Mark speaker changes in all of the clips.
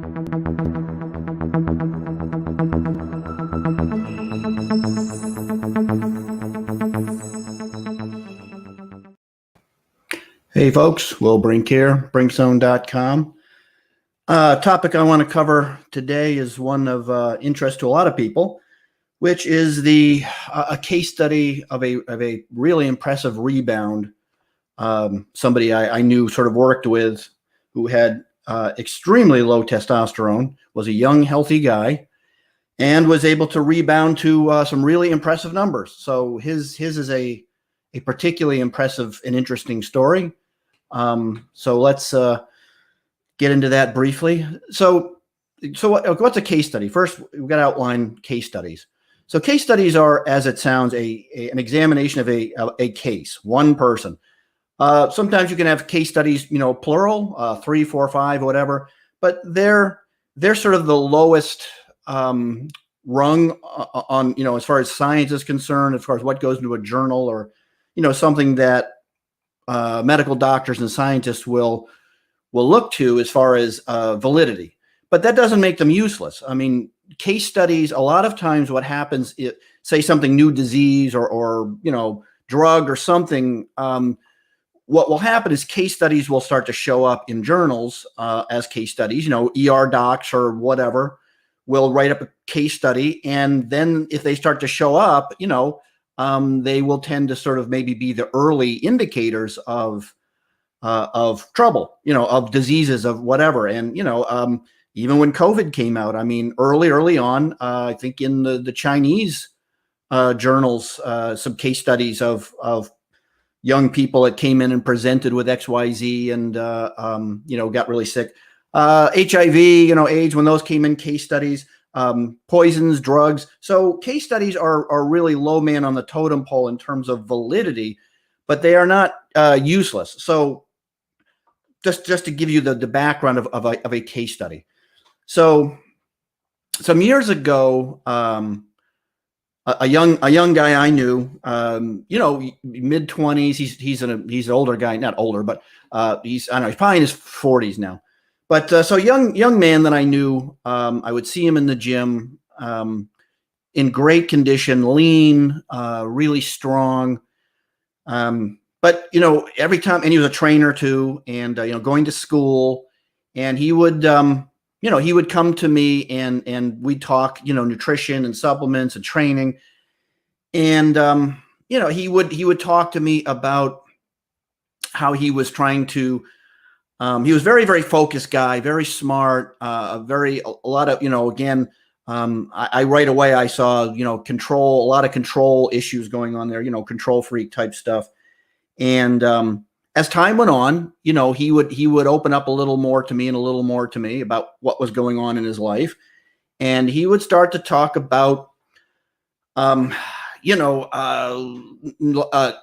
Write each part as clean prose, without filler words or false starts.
Speaker 1: Hey folks, Will Brink here, brinkzone.com. Topic I want to cover today is one of interest to a lot of people, which is a case study of a really impressive rebound. Somebody I knew, sort of worked with, who had extremely low testosterone, was a young, healthy guy, and was able to rebound to some really impressive numbers. So his is a particularly impressive and interesting story. So let's get into that briefly. So what's a case study? First, we've got to outline case studies. So case studies are, as it sounds, an examination of a case, one person. Sometimes you can have case studies, plural, 3, 4, 5, whatever, but they're sort of the lowest rung on, as far as science is concerned, as far as what goes into a journal, or, something that medical doctors and scientists will look to as far as validity. But that doesn't make them useless. I mean, case studies, a lot of times what happens, say something, new disease or drug or something, what will happen is case studies will start to show up in journals as case studies. ER docs or whatever will write up a case study, and then if they start to show up, they will tend to sort of maybe be the early indicators of trouble, of diseases, of whatever. And, even when COVID came out, I mean, early on, I think in the Chinese journals, some case studies of young people that came in and presented with XYZ and, got really sick. HIV, AIDS, when those came in, case studies. Poisons, drugs. So case studies are really low man on the totem pole in terms of validity, but they are not useless. So just to give you the background of a case study. So some years ago, a young guy I knew, mid-20s. He's an older guy, not older, but he's probably in his 40s now. But so young man that I knew, I would see him in the gym, in great condition, lean, really strong. But every time, and he was a trainer too, and going to school, and he would he would come to me and we'd talk nutrition and supplements and training, and he would talk to me about how he was trying to. He was very, very focused guy, very smart, a lot of, again, I right away, I saw, a lot of control issues going on there, control freak type stuff. And as time went on, he would open up a little more to me and a little more to me about what was going on in his life. And he would start to talk about,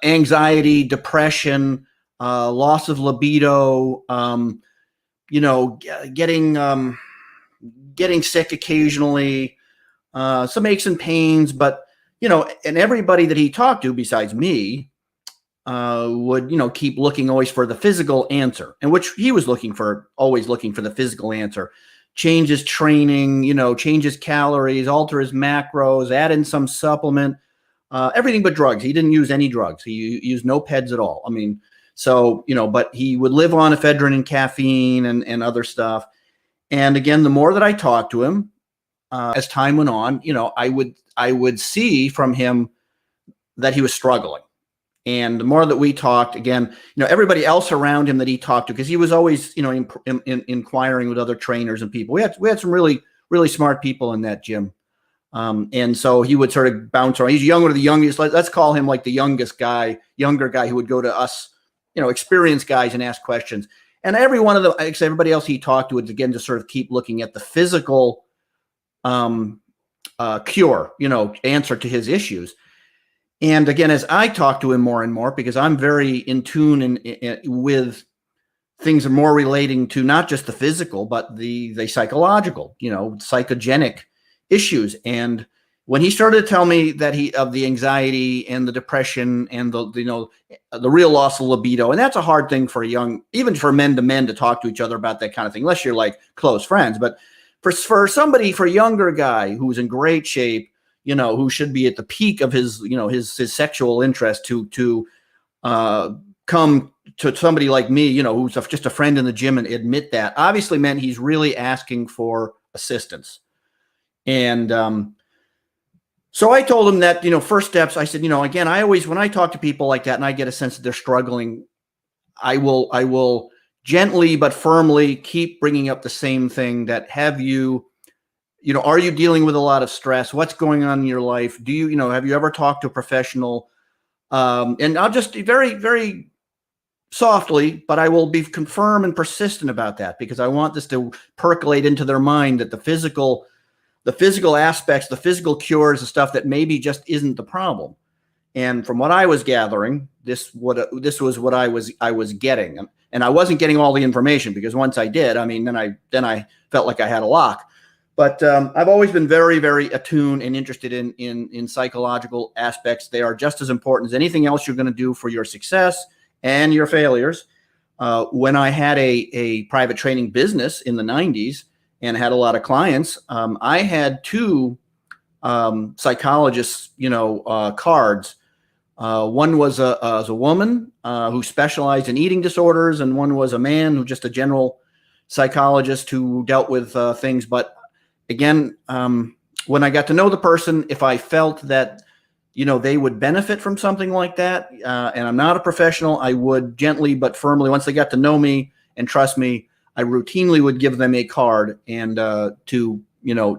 Speaker 1: anxiety, depression, loss of libido, getting sick occasionally, some aches and pains, but, and everybody that he talked to besides me would, keep looking always for the physical answer, and which he was always looking for the physical answer. Change his training, change his calories, alter his macros, add in some supplement, everything but drugs. He didn't use any drugs. He used no peds at all. I mean, so, but he would live on ephedrine and caffeine and other stuff. And again, the more that I talked to him, as time went on, I would see from him that he was struggling. And the more that we talked, again, everybody else around him that he talked to, because he was always, inquiring with other trainers and people. We had some really, really smart people in that gym. And so he would sort of bounce around. He's younger, the youngest. Let's call him like the younger guy who would go to us, experienced guys and ask questions. And every one of them, everybody else he talked to would, again, just sort of keep looking at the physical cure, answer to his issues. And again, as I talk to him more and more, because I'm very in tune with things more relating to not just the physical, but the psychological, psychogenic issues. And when he started to tell me that of the anxiety and the depression and the the real loss of libido, and that's a hard thing for even for men to talk to each other about that kind of thing, unless you're like close friends. But for a younger guy who's in great shape, who should be at the peak of his his sexual interest, to come to somebody like me, who's just a friend in the gym, and admit that, obviously meant he's really asking for assistance. And so I told him that, first steps, I said, again, when I talk to people like that and I get a sense that they're struggling, I will gently but firmly keep bringing up the same thing, that are you dealing with a lot of stress? What's going on in your life? Have you ever talked to a professional? And I'll just very, very softly, but I will be firm and persistent about that, because I want this to percolate into their mind, that the physical aspects, the physical cures, the stuff that maybe just isn't the problem. And from what I was gathering, this was what I was getting, and I wasn't getting all the information, because once I did, then I felt like I had a lock. But I've always been very, very attuned and interested in psychological aspects. They are just as important as anything else you're going to do for your success and your failures. When I had a private training business in the 90s and had a lot of clients, I had two psychologists, cards. One was a woman who specialized in eating disorders, and one was a man who just a general psychologist who dealt with things. But again, when I got to know the person, if I felt that they would benefit from something like that, and I'm not a professional, I would gently but firmly, once they got to know me and trust me, I routinely would give them a card and to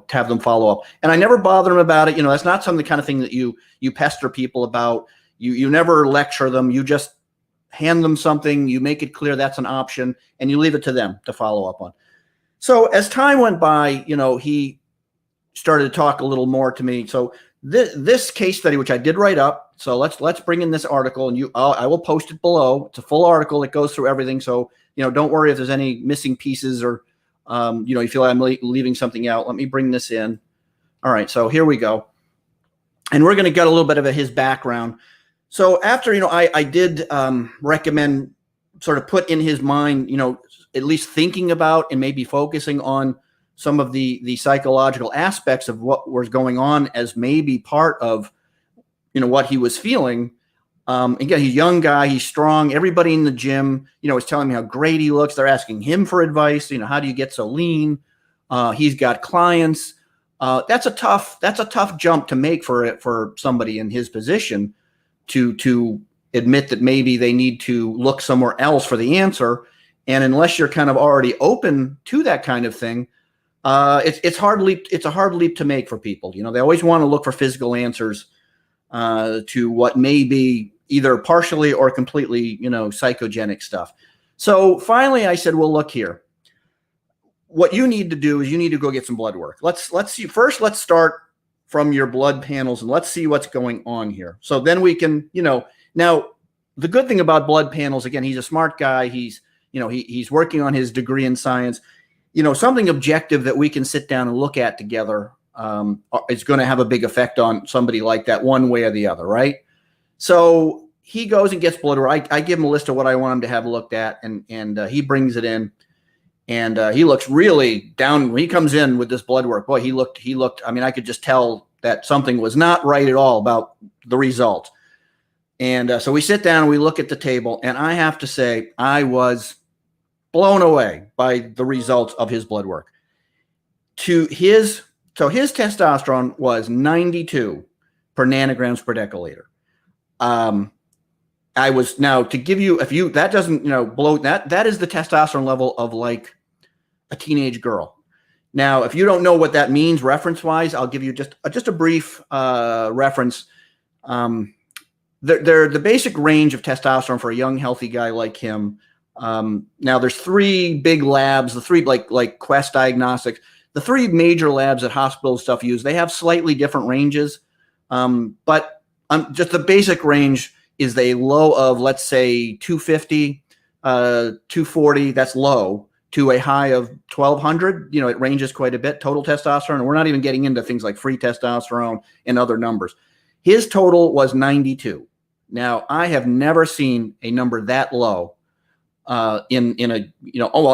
Speaker 1: have them follow up. And I never bother them about it. That's not some of the kind of thing that you pester people about. You never lecture them. You just hand them something. You make it clear that's an option, and you leave it to them to follow up on. So as time went by, he started to talk a little more to me. So this case study, which I did write up, so let's bring in this article, and I will post it below. It's a full article that goes through everything. So don't worry if there's any missing pieces, or you feel like I'm leaving something out. Let me bring this in. All right, so here we go, and we're going to get a little bit of his background. So after I did recommend, sort of put in his mind, at least thinking about and maybe focusing on some of the psychological aspects of what was going on as maybe part of, what he was feeling. Again, he's a young guy, he's strong. Everybody in the gym, is telling me how great he looks. They're asking him for advice. How do you get so lean? He's got clients. That's a tough jump to make for somebody in his position to admit that maybe they need to look somewhere else for the answer. And unless you're kind of already open to that kind of thing, it's a hard leap to make for people. They always want to look for physical answers to what may be either partially or completely, psychogenic stuff. So finally I said, well, look here, what you need to do is you need to go get some blood work. Let's see. First, let's start from your blood panels and let's see what's going on here. So then we can, now the good thing about blood panels, again, he's a smart guy. He's working on his degree in science. Something objective that we can sit down and look at together is going to have a big effect on somebody like that, one way or the other, right? So he goes and gets blood work. I give him a list of what I want him to have looked at, and he brings it in, and he looks really down. When he comes in with this blood work, boy, he looked. I could just tell that something was not right at all about the result. And so we sit down and we look at the table, and I have to say I was blown away by the results of his blood work. So his testosterone was 92 per nanograms per deciliter. I was, now to give you, that doesn't, blow that is the testosterone level of like a teenage girl. Now, if you don't know what that means reference wise, I'll give you just a brief reference. The basic range of testosterone for a young, healthy guy like him. Now there's three big labs, the three like Quest Diagnostics, the three major labs that hospitals stuff use. They have slightly different ranges. But just the basic range is a low of, let's say 250, 240, that's low. to a high of 1,200. It ranges quite a bit, total testosterone. And we're not even getting into things like free testosterone and other numbers. His total was 92. Now, I have never seen a number that low in a,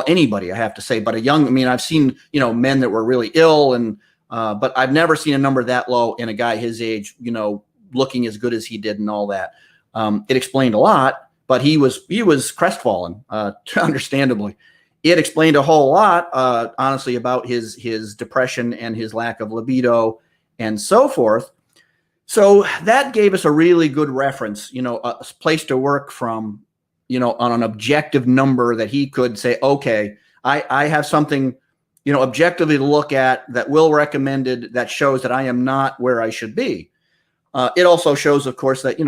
Speaker 1: anybody, I have to say, but I've seen, men that were really ill but I've never seen a number that low in a guy his age, looking as good as he did and all that. It explained a lot, but he was crestfallen, understandably. It explained a whole lot, honestly, about his depression and his lack of libido and so forth. So that gave us a really good reference, a place to work from, on an objective number that he could say, okay, I have something, objectively to look at that Will recommended that shows that I am not where I should be. It also shows, of course, that,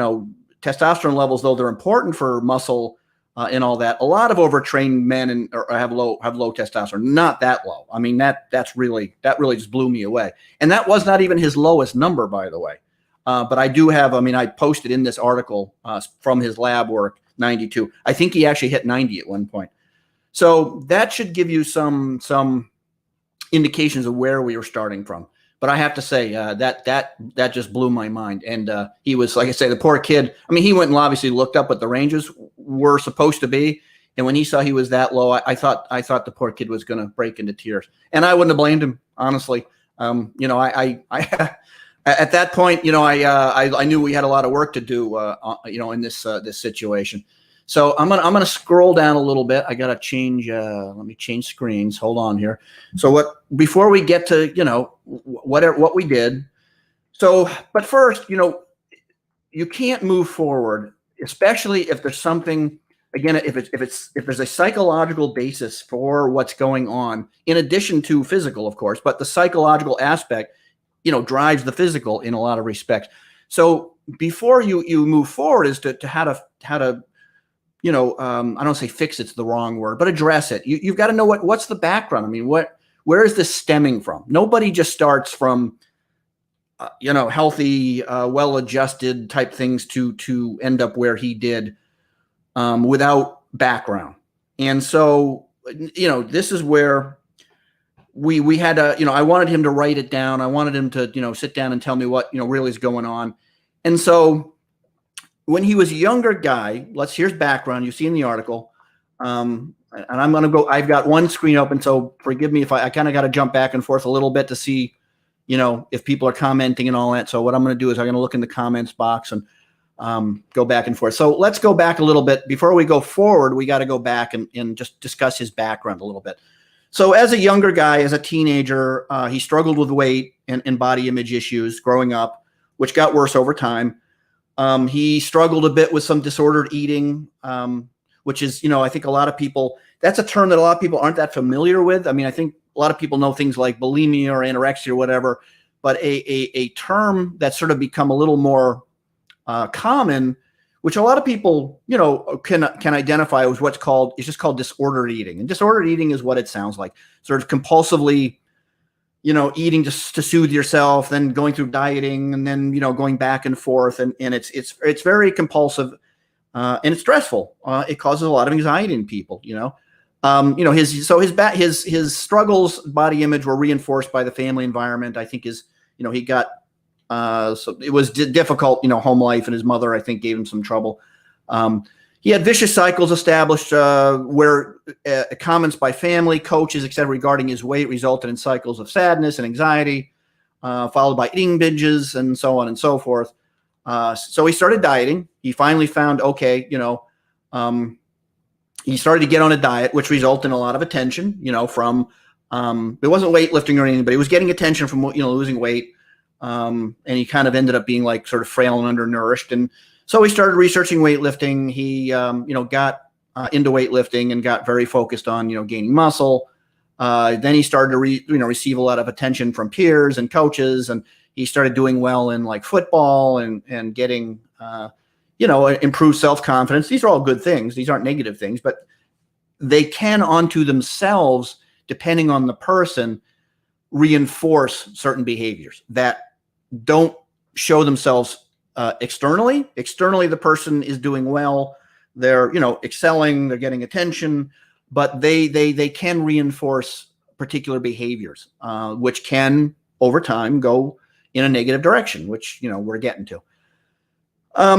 Speaker 1: testosterone levels, though they're important for muscle and all that, a lot of overtrained men have low testosterone, not that low. I mean, that really just blew me away. And that was not even his lowest number, by the way. But I do have, I posted in this article from his lab work, 92. I think he actually hit 90 at one point. So that should give you some indications of where we were starting from. But I have to say that just blew my mind. And he was, like I say, the poor kid. He went and obviously looked up what the ranges were supposed to be. And when he saw he was that low, I thought the poor kid was going to break into tears. And I wouldn't have blamed him, honestly. I at that point, I knew we had a lot of work to do, in this situation. So I'm gonna scroll down a little bit. I gotta change. Let me change screens. Hold on here. So before we get to what we did. So, but first, you can't move forward, especially if there's something. Again, if there's a psychological basis for what's going on, in addition to physical, of course, but the psychological aspect, drives the physical in a lot of respects. So before you move forward is to how to I don't say fix it's the wrong word, but address it. You've got to know what's the background. Where is this stemming from? Nobody just starts from, healthy, well-adjusted type things to end up where he did without background. And so, this is where we had I wanted him to write it down. I wanted him to, sit down and tell me what, really is going on. And so when he was a younger guy, here's background. You see in the article, and I'm going to go, I've got one screen open. So forgive me if I kind of got to jump back and forth a little bit to see, if people are commenting and all that. So what I'm going to do is I'm going to look in the comments box and go back and forth. So let's go back a little bit. Before we go forward, we got to go back and just discuss his background a little bit. So as a younger guy, as a teenager, he struggled with weight and body image issues growing up, which got worse over time. He struggled a bit with some disordered eating, which is, I think a lot of people, that's a term that a lot of people aren't that familiar with. I think a lot of people know things like bulimia or anorexia or whatever, but a term that's sort of become a little more common, which a lot of people, can identify as it's just called disordered eating. And disordered eating is what it sounds like, sort of compulsively, eating just to soothe yourself, then going through dieting, and then, going back and forth. And it's very compulsive and it's stressful. It causes a lot of anxiety in people, his struggles, body image were reinforced by the family environment. I think he got, so it was difficult, home life, and his mother, I think, gave him some trouble. He had vicious cycles established where comments by family, coaches, etc., regarding his weight resulted in cycles of sadness and anxiety, followed by eating binges and so on and so forth. So he started dieting. He finally found, he started to get on a diet, which resulted in a lot of attention, from, it wasn't weightlifting or anything, but he was getting attention from, losing weight. And he kind of ended up being like sort of frail and undernourished. And so he started researching weightlifting. He, got into weightlifting and got very focused on, gaining muscle. Then he started to receive a lot of attention from peers and coaches, and he started doing well in like football and getting, improved self-confidence. These are all good things. These aren't negative things, but they can onto themselves, depending on the person, reinforce certain behaviors that don't show themselves externally. Externally, the person is doing well. They're, excelling. They're getting attention. but they can reinforce particular behaviors, which can over time go in a negative direction, which we're getting to.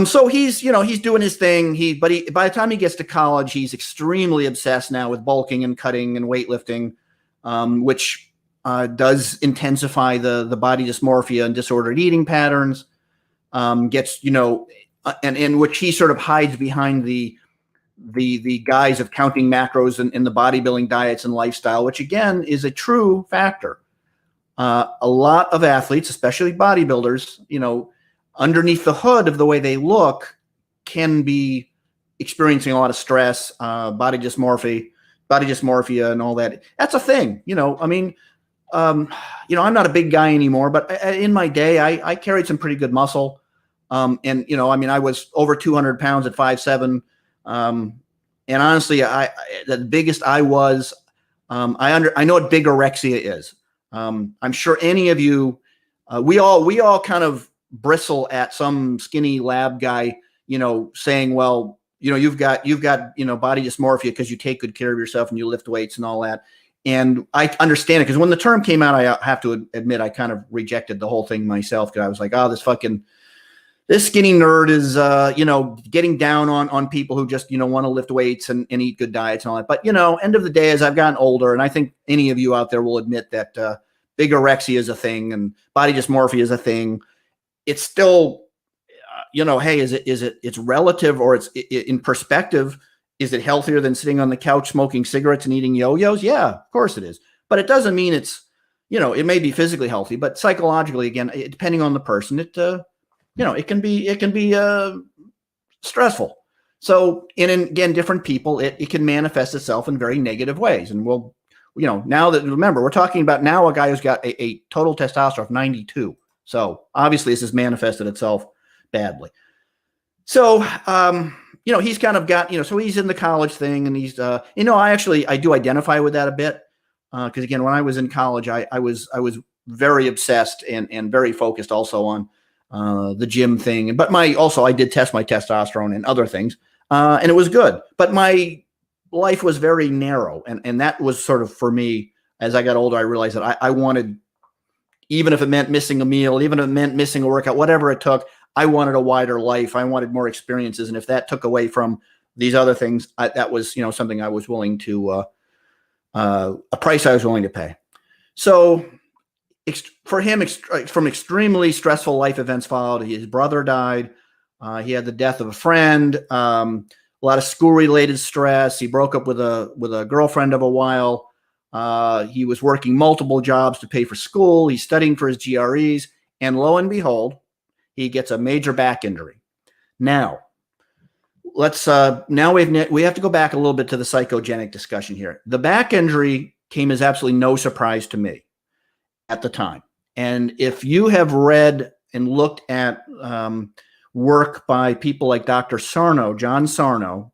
Speaker 1: So he's doing his thing. But by the time he gets to college, he's extremely obsessed now with bulking and cutting and weightlifting, which does intensify the body dysmorphia and disordered eating patterns. Gets and in which he sort of hides behind the guise of counting macros in the bodybuilding diets and lifestyle, which again is a true factor. A lot of athletes, especially bodybuilders, underneath the hood of the way they look, can be experiencing a lot of stress, body dysmorphia, and all that. That's a thing, I mean, I'm not a big guy anymore, but in my day, I carried some pretty good muscle. And I mean, I was over 200 pounds at 5'7". And honestly, the biggest I was, I know what bigorexia is. I'm sure any of you, we all kind of bristle at some skinny lab guy, saying, well, you've got body dysmorphia because you take good care of yourself and you lift weights and all that. And I understand it, because when the term came out, I have to admit, I kind of rejected the whole thing myself, because I was like, oh, this skinny nerd is, getting down on people who just, want to lift weights and eat good diets and all that. But, end of the day, as I've gotten older, and I think any of you out there will admit that bigorexia is a thing and body dysmorphia is a thing. It's still, hey, it's relative, or it's in perspective. Is it healthier than sitting on the couch smoking cigarettes and eating yo-yos? Yeah, of course it is. But it doesn't mean it's, it may be physically healthy, but psychologically, again, depending on the person, it can be stressful. So, and again, different people, it can manifest itself in very negative ways. And we'll, now that, remember, we're talking about now a guy who's got a total testosterone of 92. So obviously this has manifested itself badly. So, he's kind of got, so he's in the college thing, and he's, I do identify with that a bit. Because again, when I was in college, I was very obsessed and very focused also on the gym thing. But I did test my testosterone and other things, and it was good. But my life was very narrow. And that was sort of, for me, as I got older, I realized that I wanted, even if it meant missing a meal, even if it meant missing a workout, whatever it took, I wanted a wider life. I wanted more experiences. And if that took away from these other things, that was, something I was willing to, a price I was willing to pay. So for him, from extremely stressful life events followed. His brother died. He had the death of a friend, a lot of school-related stress. He broke up with a girlfriend of a while. He was working multiple jobs to pay for school. He's studying for his GREs. And lo and behold, he gets a major back injury. Now, now we have to go back a little bit to the psychogenic discussion here. The back injury came as absolutely no surprise to me at the time. And if you have read and looked at work by people like Dr. Sarno, John Sarno,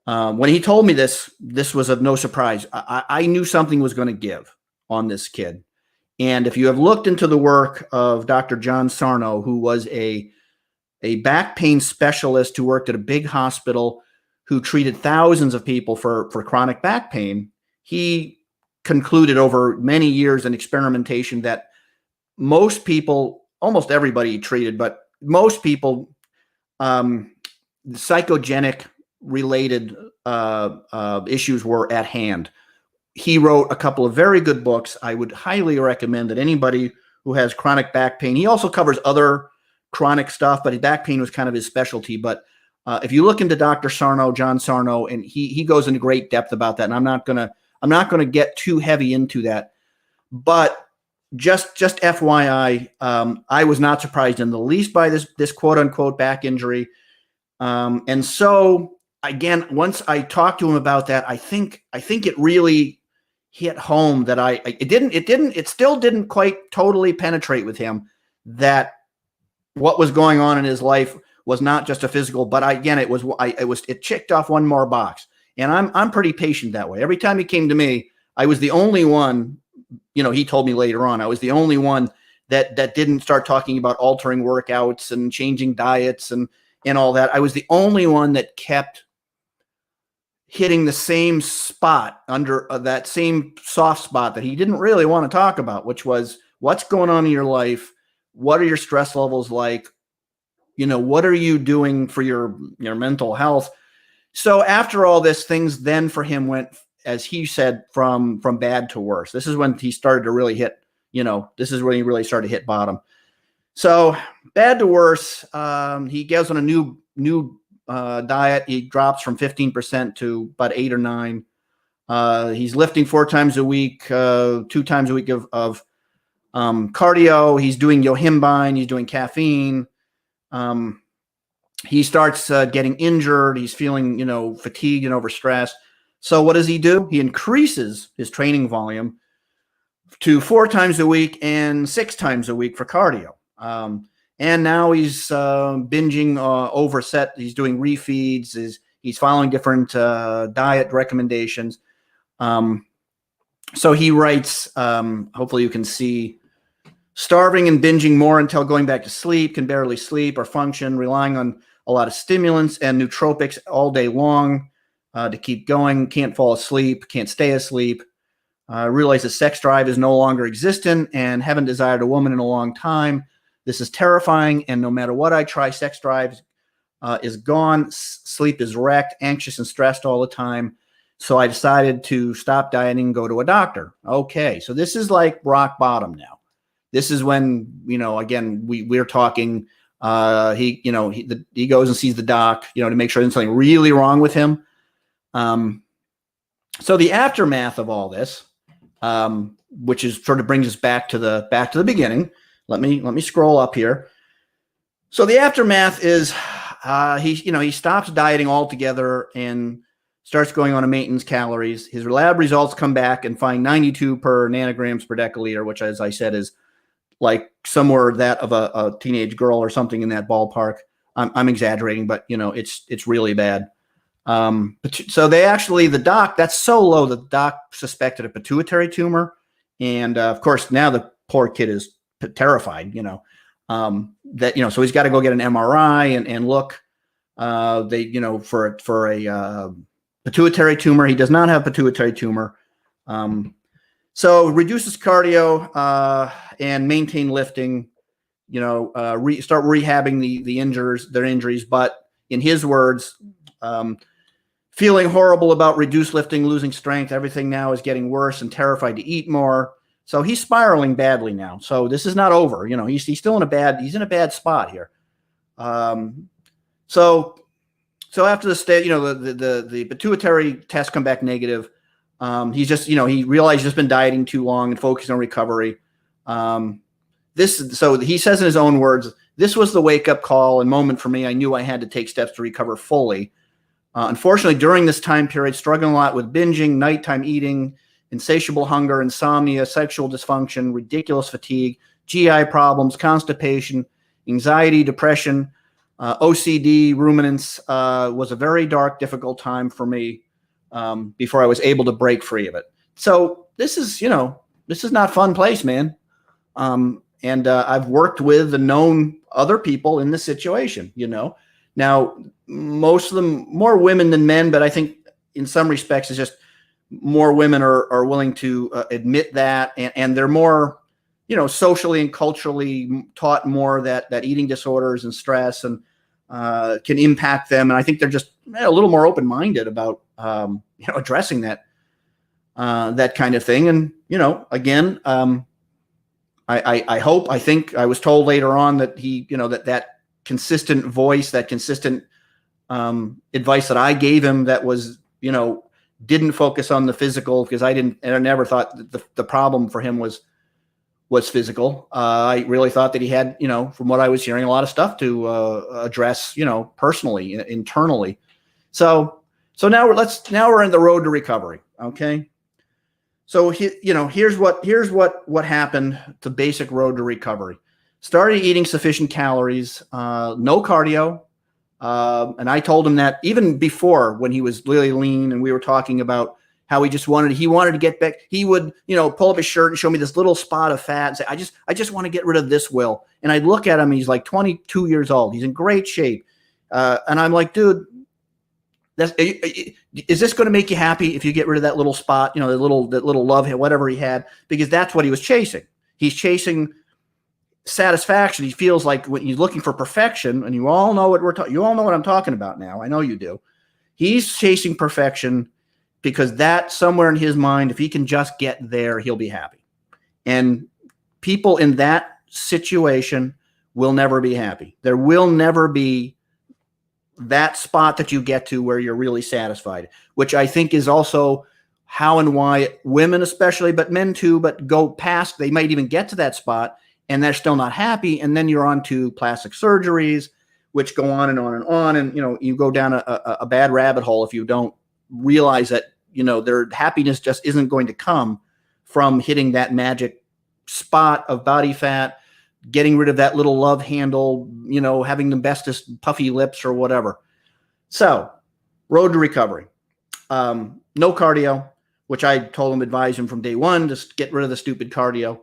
Speaker 1: when he told me this was of no surprise. I knew something was going to give on this kid. And if you have looked into the work of Dr. John Sarno, who was a back pain specialist who worked at a big hospital, who treated thousands of people for chronic back pain, he concluded over many years in experimentation that most people, almost everybody he treated, but most people, psychogenic related issues were at hand. He wrote a couple of very good books. I would highly recommend that anybody who has chronic back pain. He also covers other chronic stuff, but back pain was kind of his specialty. But if you look into Dr. Sarno, John Sarno, and he goes into great depth about that. And I'm not gonna get too heavy into that. But just FYI, I was not surprised in the least by this quote unquote back injury. And so again, once I talked to him about that, I think it really hit home that it still didn't quite totally penetrate with him that what was going on in his life was not just a physical, but it checked off one more box. And I'm pretty patient that way. Every time he came to me, I was the only one, he told me later on, I was the only one that didn't start talking about altering workouts and changing diets and all that. I was the only one that kept hitting the same spot under that same soft spot that he didn't really want to talk about, which was what's going on in your life. What are your stress levels like? What are you doing for your mental health? So after all this, things then for him went, as he said, from bad to worse. This is when he started to really hit, this is when he really started to hit bottom. So bad to worse. He goes on a new diet. He drops from 15% to about 8 or 9. He's lifting 4 times a week, 2 times a week of cardio. He's doing yohimbine. He's doing caffeine. He starts getting injured. He's feeling, fatigued and overstressed. So what does he do? He increases his training volume to 4 times a week and 6 times a week for cardio. And now he's binging overset. He's doing refeeds. He's following different diet recommendations. So he writes, hopefully you can see, starving and binging more until going back to sleep, can barely sleep or function, relying on a lot of stimulants and nootropics all day long to keep going, can't fall asleep, can't stay asleep. Realize the sex drive is no longer existent and haven't desired a woman in a long time. This is terrifying, and no matter what I try, sex drive is gone. Sleep is wrecked, anxious and stressed all the time. So I decided to stop dieting and go to a doctor. Okay, so this is like rock bottom now. This is when, again, we're talking, he goes and sees the doc, to make sure there's something really wrong with him. So the aftermath of all this, which is sort of brings us back to the beginning. Let me scroll up here. So the aftermath is he stops dieting altogether and starts going on a maintenance calories. His lab results come back and find 92 per nanograms per deciliter, which, as I said, is like somewhere that of a teenage girl or something in that ballpark. I'm exaggerating, but it's really bad. So the doc, that's so low, the doc suspected a pituitary tumor. And of course, now the poor kid is terrified, so he's got to go get an MRI and look, for a pituitary tumor. He does not have pituitary tumor. So reduces cardio and maintain lifting, start rehabbing their injuries. But in his words, feeling horrible about reduced lifting, losing strength. Everything now is getting worse and terrified to eat more. So he's spiraling badly now. So this is not over. He's still in a bad spot here. So after the state, the pituitary tests come back negative. He's just, he realized he's just been dieting too long and focusing on recovery. So he says in his own words, this was the wake-up call and moment for me. I knew I had to take steps to recover fully. Unfortunately, during this time period, struggling a lot with binging, nighttime eating, insatiable hunger, insomnia, sexual dysfunction, ridiculous fatigue, GI problems, constipation, anxiety, depression, OCD, ruminants, was a very dark, difficult time for me before I was able to break free of it. So this is not a fun place, man. And I've worked with and known other people in this situation, Now, most of them, more women than men, but I think in some respects it's just more women are willing to admit that, and they're more, socially and culturally taught more that eating disorders and stress and can impact them. And I think they're just a little more open-minded about, addressing that kind of thing. And, again, I think I was told later on that he, that consistent voice, that consistent advice that I gave him that was, didn't focus on the physical, because I never thought that the problem for him was physical. I really thought that he had, from what I was hearing, a lot of stuff to address, personally, internally. So now we're in the road to recovery. Okay. So here's what happened to basic road to recovery. Started eating sufficient calories, no cardio. And I told him that even before, when he was really lean and we were talking about how he wanted to get back. He would, pull up his shirt and show me this little spot of fat and say, I just want to get rid of this, Will. And I'd look at him. He's like 22 years old. He's in great shape. And I'm like, dude, Is this going to make you happy if you get rid of that little spot, that little love, whatever he had, because that's what he was chasing. He's chasing satisfaction. He feels like when he's looking for perfection, and you all know what you all know what I'm talking about now. I know you do. He's chasing perfection because that somewhere in his mind, if he can just get there, he'll be happy. And people in that situation will never be happy. There will never be that spot that you get to where you're really satisfied, which I think is also how and why women especially, but men too, but go past, they might even get to that spot and they're still not happy. And then you're on to plastic surgeries, which go on and on and on. And, you go down a bad rabbit hole if you don't realize that, their happiness just isn't going to come from hitting that magic spot of body fat, getting rid of that little love handle, having the bestest puffy lips or whatever. So, road to recovery. No cardio, which I told him, advise him from day one, just get rid of the stupid cardio.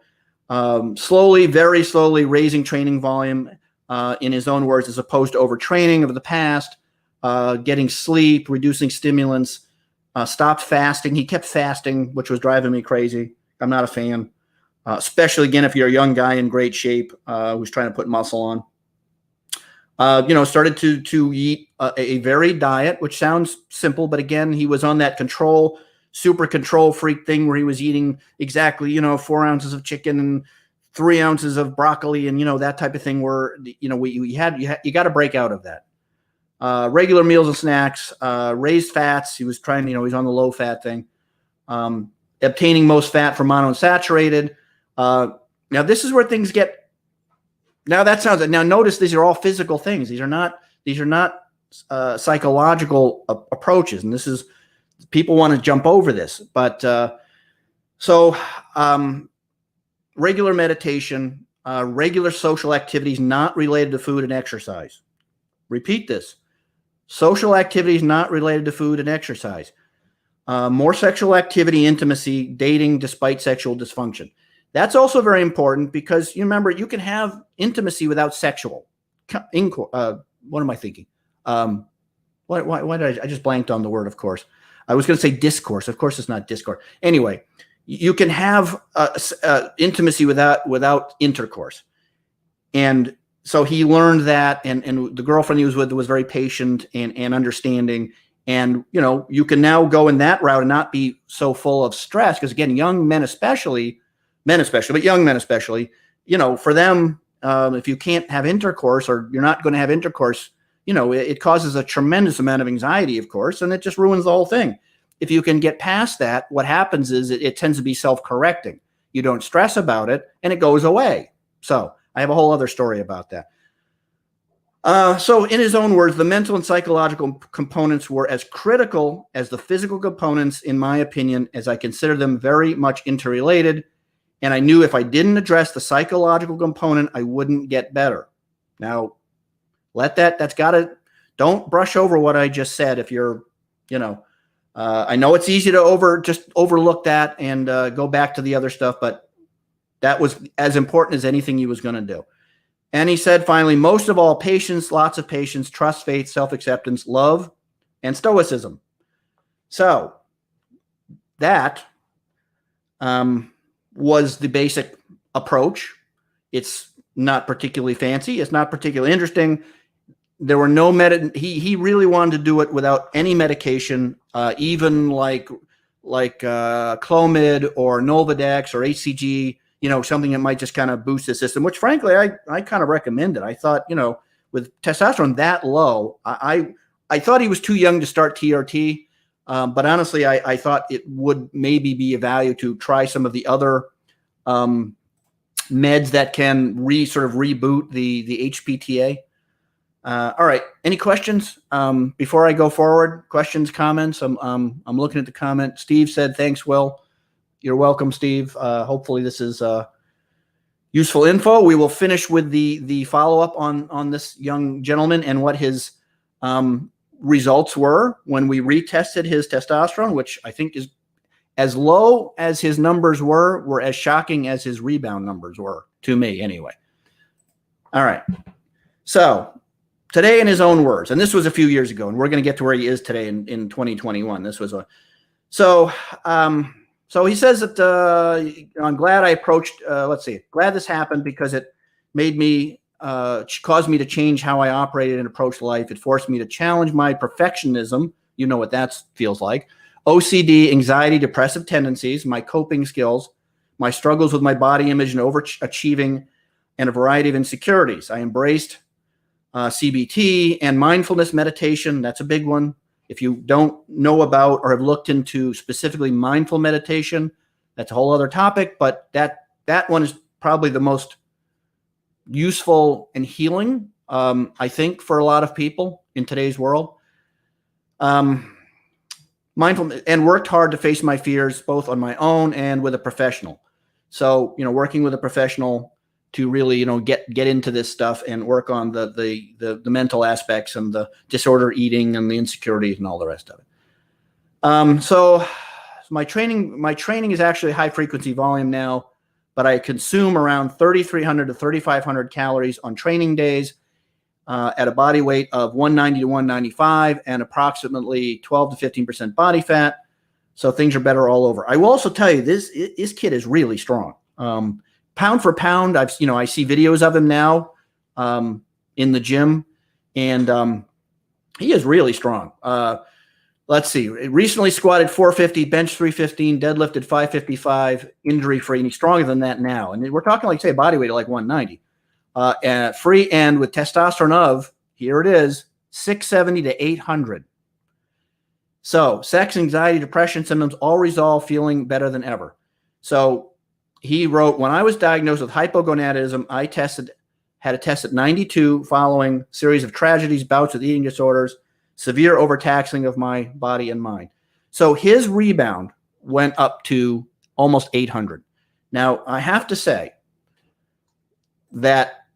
Speaker 1: Slowly, very slowly raising training volume, in his own words, as opposed to overtraining of the past, getting sleep, reducing stimulants, stopped fasting. He kept fasting, which was driving me crazy. I'm not a fan. Especially, again, if you're a young guy in great shape who's trying to put muscle on. Started to eat a varied diet, which sounds simple, but again, he was on that super control freak thing where he was eating exactly, 4 ounces of chicken and 3 ounces of broccoli and, that type of thing where, you got to break out of that. Regular meals and snacks, raised fats. He was trying, he's on the low fat thing. Obtaining most fat from monounsaturated. Now this is where things get, now notice these are all physical things. These are not psychological approaches. And this is, people want to jump over this, but, regular meditation, regular social activities not related to food and exercise. Repeat this. Social activities not related to food and exercise. More sexual activity, intimacy, dating despite sexual dysfunction. That's also very important because you remember you can have intimacy without sexual. What am I thinking? Why did I just blanked on the word? Of course, I was going to say discourse. Of course, it's not discourse. Anyway, you can have intimacy without intercourse, and so he learned that. And the girlfriend he was with was very patient and understanding. And you can now go in that route and not be so full of stress because again, young men especially, but young men especially, for them, if you can't have intercourse or you're not going to have intercourse, it causes a tremendous amount of anxiety, of course, and it just ruins the whole thing. If you can get past that, what happens is it tends to be self-correcting. You don't stress about it and it goes away. So I have a whole other story about that. So in his own words, the mental and psychological components were as critical as the physical components, in my opinion, as I consider them very much interrelated. And I knew if I didn't address the psychological component, I wouldn't get better. Now, don't brush over what I just said. If you're, I know it's easy to just overlook that and go back to the other stuff, but that was as important as anything he was going to do. And he said, finally, most of all, patience, lots of patience, trust, faith, self-acceptance, love, and stoicism. So that was the basic approach. It's not particularly fancy. It's not particularly interesting. There were no he really wanted to do it without any medication, even like Clomid or Nolvadex or HCG, something that might just kind of boost the system, which frankly, I kind of recommended. I thought, with testosterone that low, I thought he was too young to start TRT. But honestly, I thought it would maybe be a value to try some of the other meds that can sort of reboot the HPTA. All right. Any questions before I go forward? Questions, comments? I'm looking at the comment. Steve said, "Thanks, Will." You're welcome, Steve. Hopefully this is useful info. We will finish with the follow-up on this young gentleman and what his results were when we retested his testosterone, which I think is as low as his numbers were as shocking as his rebound numbers were to me anyway. All right. So today in his own words, and this was a few years ago, and we're going to get to where he is today in 2021. This was a so. So he says that I'm glad I approached. Glad this happened because it made me caused me to change how I operated and approached life. It forced me to challenge my perfectionism. You know what that feels like. OCD, anxiety, depressive tendencies, my coping skills, my struggles with my body image and overachieving, and a variety of insecurities. I embraced CBT and mindfulness meditation. That's a big one. If you don't know about or have looked into specifically mindful meditation, that's a whole other topic, but that one is probably the most useful and healing, I think, for a lot of people in today's world. Mindful and worked hard to face my fears, both on my own and with a professional. So, working with a professional to really, get into this stuff and work on the mental aspects and the disorder eating and the insecurities and all the rest of it. So my training is actually high frequency volume now, but I consume around 3,300 to 3,500 calories on training days at a body weight of 190 to 195 and approximately 12 to 15% body fat. So things are better all over. I will also tell you this kid is really strong. Pound for pound, I see videos of him now in the gym, and he is really strong. Let's see. Recently squatted 450, bench 315, deadlifted 555, injury free, and he's stronger than that now. And we're talking like, say, body weight of like 190. And free and with testosterone of, here it is, 670 to 800. So sex, anxiety, depression symptoms all resolved, feeling better than ever. So he wrote, when I was diagnosed with hypogonadism, I had a test at 92 following a series of tragedies, bouts with eating disorders, severe overtaxing of my body and mind. So his rebound went up to almost 800. Now, I have to say that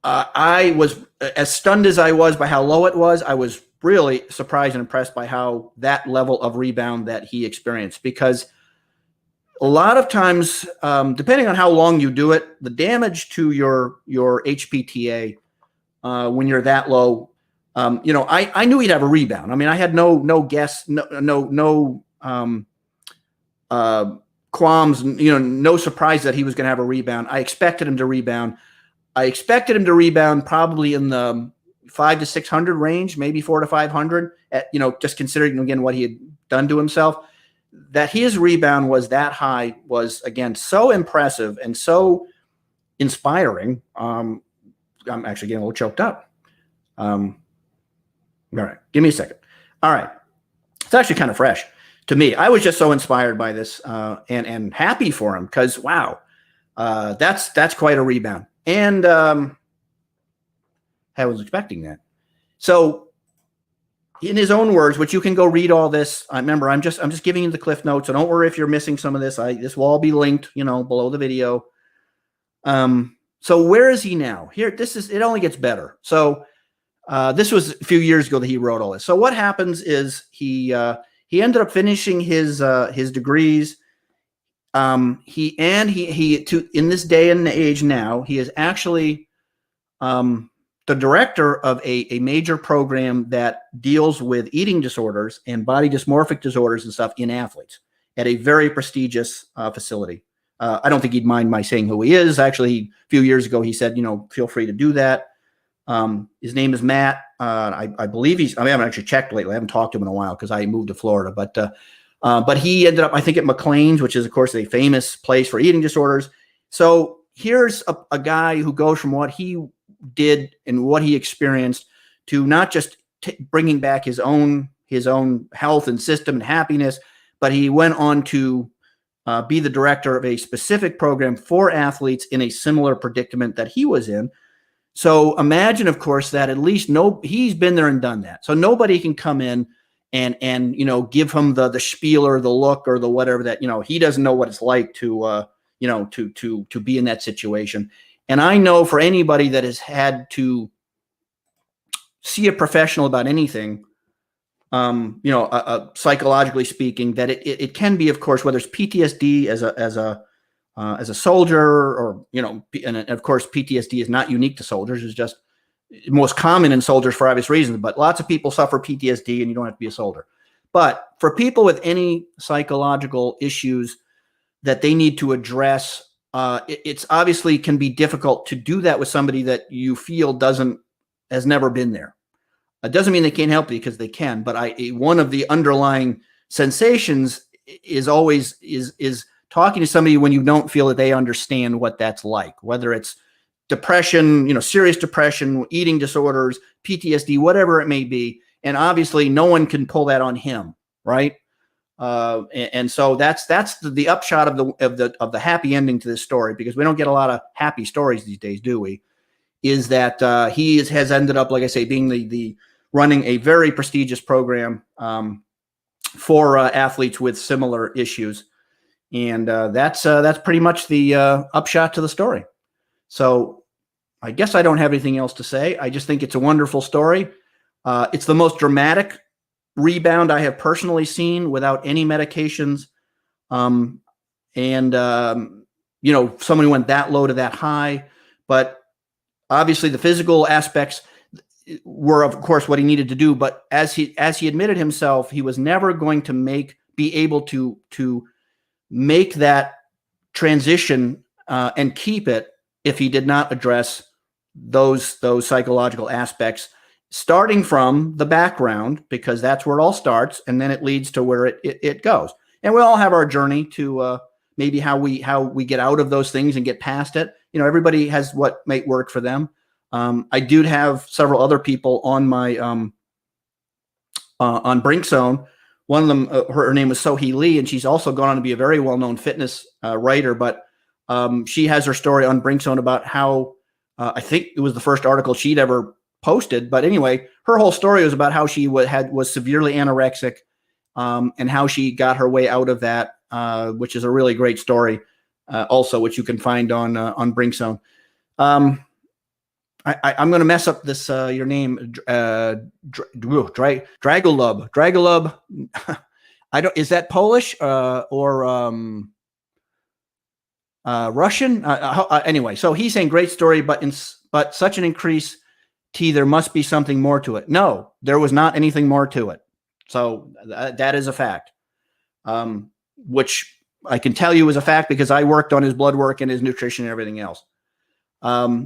Speaker 1: I was, as stunned as I was by how low it was, I was really surprised and impressed by how that level of rebound that he experienced, because a lot of times, depending on how long you do it, the damage to your HPTA when you're that low, I knew he'd have a rebound. I mean, I had no guess, no qualms, no surprise that he was going to have a rebound. I expected him to rebound. I expected him to rebound probably in the 500 to 600 range, maybe 400 to 500. Just considering again what he had done to himself. That his rebound was that high was, again, so impressive and so inspiring. I'm actually getting a little choked up. All right, give me a second. All right, it's actually kind of fresh to me. I was just so inspired by this and happy for him, because wow, that's quite a rebound. And I was expecting that. So, in his own words, which you can go read all this. Remember, I'm just giving you the cliff notes, so don't worry if you're missing some of this. This will all be linked, below the video. So where is he now? Here, it only gets better. So this was a few years ago that he wrote all this. So what happens is he ended up finishing his degrees. In this day and age now, he is actually the director of a major program that deals with eating disorders and body dysmorphic disorders and stuff in athletes at a very prestigious facility. I don't think he'd mind my saying who he is. Actually, a few years ago, he said, feel free to do that. His name is Matt. I believe I haven't actually checked lately. I haven't talked to him in a while because I moved to Florida. But he ended up, I think, at McLean's, which is, of course, a famous place for eating disorders. So here's a guy who goes from what he did and what he experienced to not just bringing back his own health and system and happiness, but he went on to be the director of a specific program for athletes in a similar predicament that he was in. So imagine, of course, that at least he's been there and done that. So nobody can come in and give him the spiel or the look or the whatever that, he doesn't know what it's like to be in that situation. And I know for anybody that has had to see a professional about anything, psychologically speaking, that it can be, of course, whether it's PTSD as a soldier or, and of course, PTSD is not unique to soldiers. It's just most common in soldiers for obvious reasons, but lots of people suffer PTSD and you don't have to be a soldier. But for people with any psychological issues that they need to address, it's obviously can be difficult to do that with somebody that you feel has never been there. It doesn't mean they can't help you, because they can, but one of the underlying sensations is always is talking to somebody when you don't feel that they understand what that's like, whether it's depression, serious depression, eating disorders, PTSD, whatever it may be. And obviously no one can pull that on him, right? And so that's the upshot of the happy ending to this story, because we don't get a lot of happy stories these days, do we? Is that he has ended up, like I say, being the running a very prestigious program for athletes with similar issues, and that's pretty much the upshot to the story. So I guess I don't have anything else to say. I just think it's a wonderful story. It's the most dramatic rebound I have personally seen without any medications, and someone who went that low to that high. But obviously the physical aspects were, of course, what he needed to do. But as he admitted himself, he was never going to be able to make that transition and keep it if he did not address those psychological aspects, starting from the background, because that's where it all starts, and then it leads to where it goes. And we all have our journey to maybe how we get out of those things and get past it. Everybody has what might work for them. I do have several other people on my on Brink Zone. One of them, her name was Sohee Lee, and she's also gone on to be a very well-known fitness writer. But she has her story on Brink Zone about how I think it was the first article she'd ever posted. But anyway, her whole story was about how she was severely anorexic, and how she got her way out of that, which is a really great story, also, which you can find on Brink Zone. I'm going to mess up this your name, Dragolub. Dragolub. I don't. Is that Polish or Russian? Anyway, so he's saying great story, but such an increase. There must be something more to it. No, there was not anything more to it. So that is a fact, which I can tell you is a fact because I worked on his blood work and his nutrition and everything else.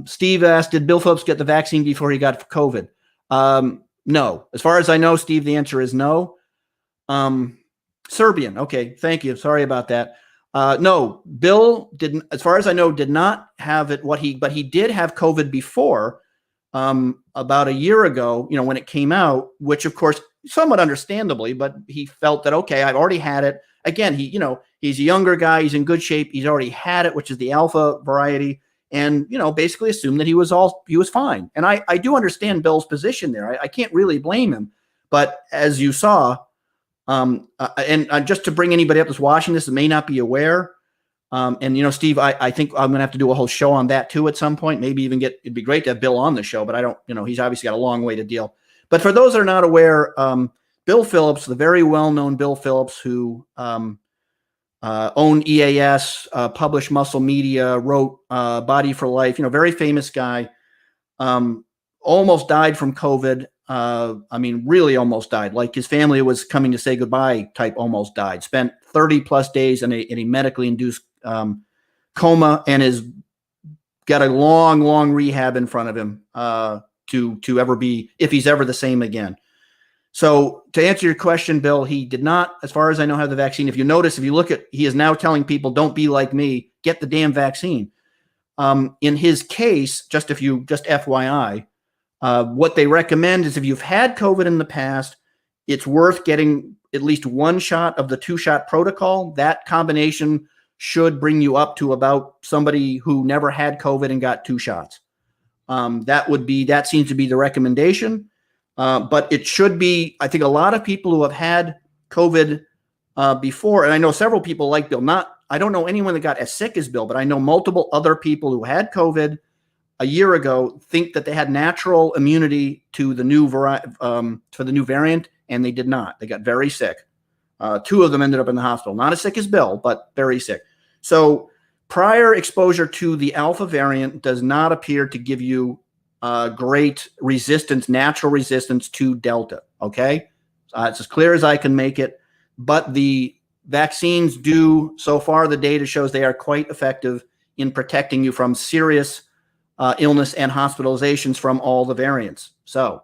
Speaker 1: Steve asked, did Bill Phillips get the vaccine before he got COVID? No. As far as I know, Steve, the answer is no. Serbian. Okay. Thank you. Sorry about that. No, Bill didn't, as far as I know, did not have it, but he did have COVID before, about a year ago, when it came out, which of course, somewhat understandably, but he felt that, okay, I've already had it. Again, he's a younger guy. He's in good shape. He's already had it, which is the alpha variety. And, basically assumed that he was fine. And I do understand Bill's position there. I can't really blame him. But as you saw, and just to bring anybody up that's watching this that may not be aware, and, Steve, I think I'm going to have to do a whole show on that too at some point. Maybe even it'd be great to have Bill on the show, but I don't, he's obviously got a long way to deal. But for those that are not aware, Bill Phillips, the very well-known Bill Phillips, who owned EAS, published Muscle Media, wrote Body for Life, very famous guy, almost died from COVID. Really almost died. Like his family was coming to say goodbye type, almost died. Spent 30 plus days in a medically induced coma, and has got a long, long rehab in front of him to ever be, if he's ever the same again. So to answer your question, Bill, he did not, as far as I know, have the vaccine. If you notice, if you look at, he is now telling people, don't be like me, get the damn vaccine. In his case, just FYI, what they recommend is if you've had COVID in the past, it's worth getting at least one shot of the 2-shot protocol. That combination should bring you up to about somebody who never had COVID and got 2 shots. That seems to be the recommendation. But it should be, I think a lot of people who have had COVID before, and I know several people like Bill, I don't know anyone that got as sick as Bill, but I know multiple other people who had COVID a year ago think that they had natural immunity to the new variant, and they did not. They got very sick. 2 of them ended up in the hospital. Not as sick as Bill, but very sick. So prior exposure to the alpha variant does not appear to give you great resistance, natural resistance to Delta. Okay. It's as clear as I can make it. But the vaccines do, so far, the data shows they are quite effective in protecting you from serious illness and hospitalizations from all the variants. So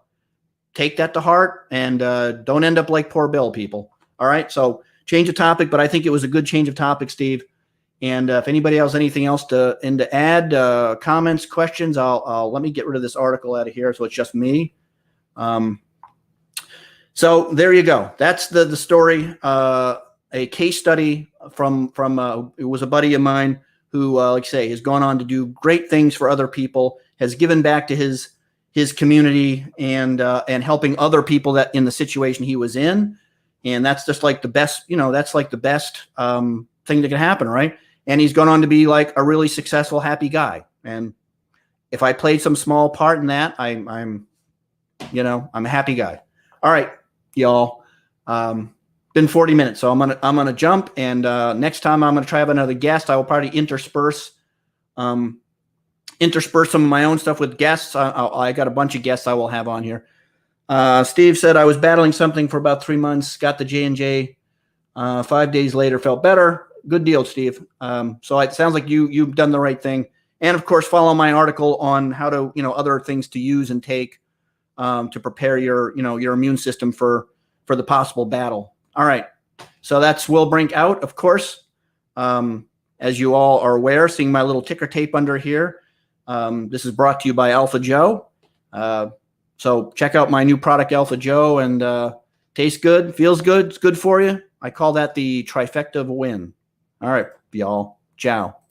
Speaker 1: take that to heart and don't end up like poor Bill, people. All right. So change of topic, but I think it was a good change of topic, Steve. And if anybody else, anything else to add, comments, questions, I'll let me get rid of this article out of here. So it's just me. So there you go. That's the story. A case study from it was a buddy of mine who, like I say, has gone on to do great things for other people, has given back to his community and helping other people that in the situation he was in. And that's just like the best, that's like the best thing that can happen, right? And he's gone on to be like a really successful, happy guy. And if I played some small part in that, I'm a happy guy. All right, y'all. Been 40 minutes, so I'm gonna jump. And next time I'm gonna try to have another guest. I will probably intersperse some of my own stuff with guests. I got a bunch of guests I will have on here. Steve said I was battling something for about 3 months. Got the J&J. 5 days later, felt better. Good deal, Steve. So it sounds like you've done the right thing. And of course, follow my article on how to, other things to use and take to prepare your immune system for the possible battle. All right. So that's Will Brink out, of course. As you all are aware, seeing my little ticker tape under here. This is brought to you by Alpha Joe. So check out my new product, Alpha Joe, and tastes good, feels good, it's good for you. I call that the trifecta of a win. All right, y'all. Ciao.